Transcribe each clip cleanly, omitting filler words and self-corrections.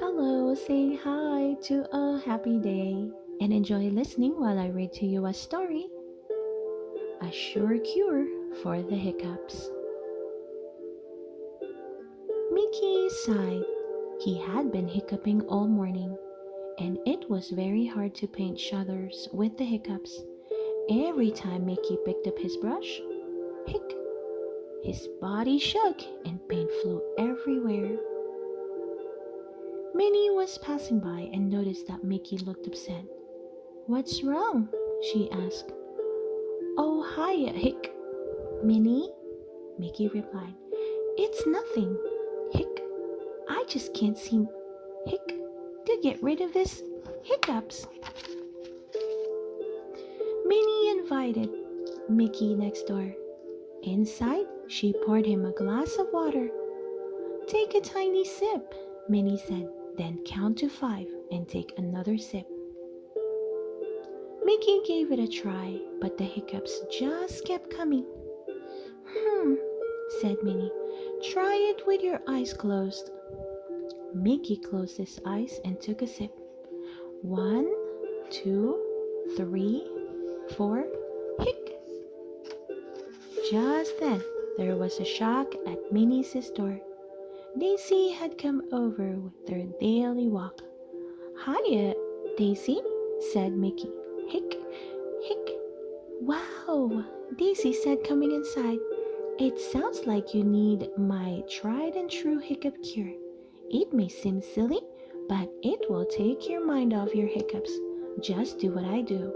Hello, say hi to a happy day and enjoy listening while I read to you a story, a sure cure for the hiccups. Mickey sighed. He had been hiccuping all morning, and it was very hard to paint shutters with the hiccups. Every time Mickey picked up his brush, hic, his body shook and paint flew everywhere. Minnie was passing by and noticed that Mickey looked upset. "What's wrong?" she asked. "Oh, hi, Hick, Minnie," Mickey replied. "It's nothing, Hick. I just can't seem, Hick, to get rid of this hiccups." Minnie invited Mickey next door. Inside, she poured him a glass of water. "Take a tiny sip," Minnie said. "Then count to 5 and take another sip." Mickey gave it a try, but the hiccups just kept coming. "Hmm," said Minnie. "Try it with your eyes closed." Mickey closed his eyes and took a sip. 1, 2, 3, 4, hic! Just then, there was a shock at Minnie's door. Daisy had come over with their daily walk. "Hiya, Daisy," said Mickey. "Hick, hick." "Wow," Daisy said, coming inside. "It sounds like you need my tried and true hiccup cure. It may seem silly, but it will take your mind off your hiccups. Just do what I do."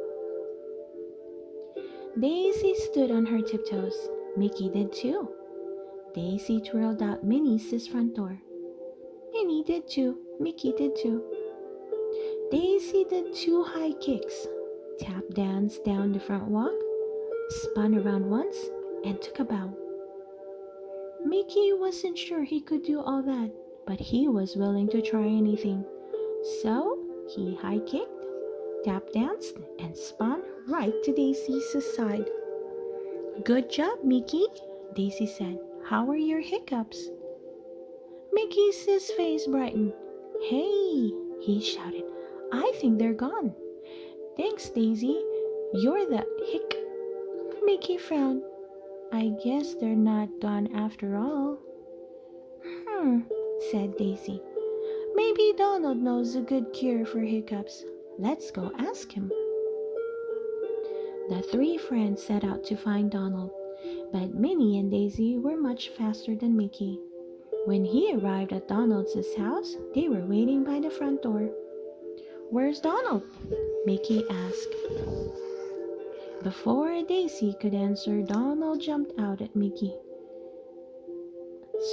Daisy stood on her tiptoes. Mickey did too. Daisy twirled out Minnie's front door. Minnie did too. Mickey did too. Daisy did 2 high kicks, tap danced down the front walk, spun around once, and took a bow. Mickey wasn't sure he could do all that, but he was willing to try anything. So he high kicked, tap danced, and spun right to Daisy's side. "Good job, Mickey," Daisy said. "How are your hiccups?" Mickey's face brightened. "Hey," he shouted, "I think they're gone." "Thanks, Daisy. You're the hick." Mickey frowned. "I guess they're not gone after all." "Hmm," said Daisy. "Maybe Donald knows a good cure for hiccups. Let's go ask him." The 3 friends set out to find Donald, but Minnie and Daisy were much faster than Mickey. When he arrived at Donald's house, they were waiting by the front door. "Where's Donald?" Mickey asked. Before Daisy could answer, Donald jumped out at Mickey.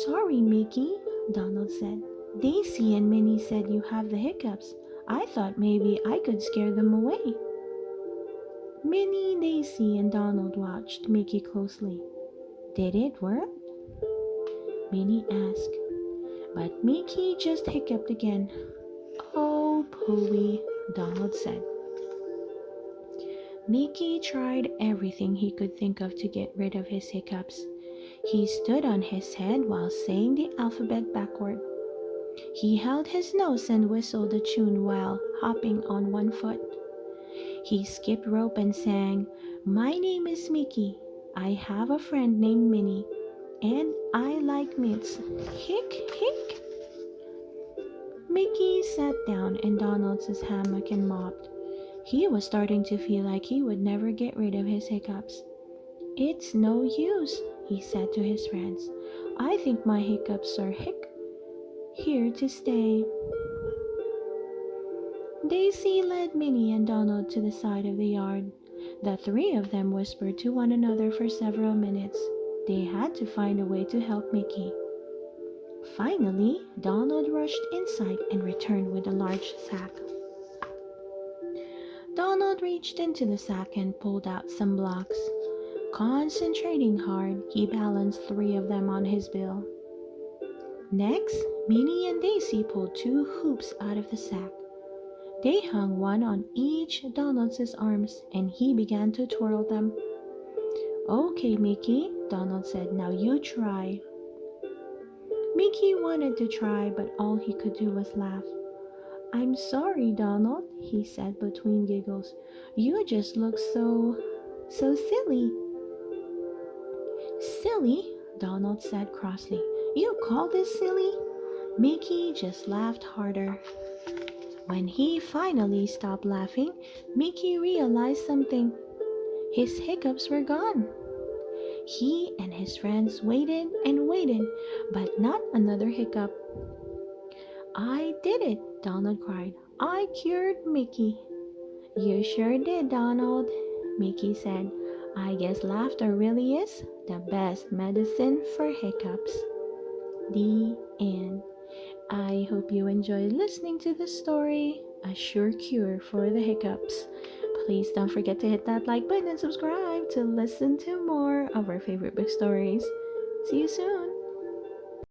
"Sorry, Mickey," Donald said. "Daisy and Minnie said you have the hiccups. I thought maybe I could scare them away." Minnie, Daisy, and Donald watched Mickey closely. "Did it work?" Minnie asked. But Mickey just hiccuped again. "Oh, pooey," Donald said. Mickey tried everything he could think of to get rid of his hiccups. He stood on his head while saying the alphabet backward. He held his nose and whistled a tune while hopping on one foot. He skipped rope and sang, "My name is Mickey. I have a friend named Minnie, and I like mints. Hick, hick." Mickey sat down in Donald's hammock and mopped. He was starting to feel like he would never get rid of his hiccups. "It's no use," he said to his friends. "I think my hiccups are here to stay." Daisy led Minnie and Donald to the side of the yard. The 3 of them whispered to one another for several minutes. They had to find a way to help Mickey. Finally, Donald rushed inside and returned with a large sack. Donald reached into the sack and pulled out some blocks. Concentrating hard, he balanced 3 of them on his bill. Next, Minnie and Daisy pulled 2 hoops out of the sack. They hung one on each Donald's arms, and he began to twirl them. "Okay, Mickey," Donald said. "Now you try." Mickey wanted to try, but all he could do was laugh. I'm sorry, Donald, he said between giggles. You just look so silly. Silly? Donald said crossly. You call this silly? Mickey just laughed harder. When he finally stopped laughing, Mickey realized something. His hiccups were gone. He and his friends waited and waited, but not another hiccup. I did it, Donald cried. I cured Mickey. You sure did, Donald, Mickey said. I guess laughter really is the best medicine for hiccups. The end. I hope you enjoyed listening to this story, a sure cure for the hiccups. Please don't forget to hit that like button and subscribe to listen to more of our favorite book stories. See you soon!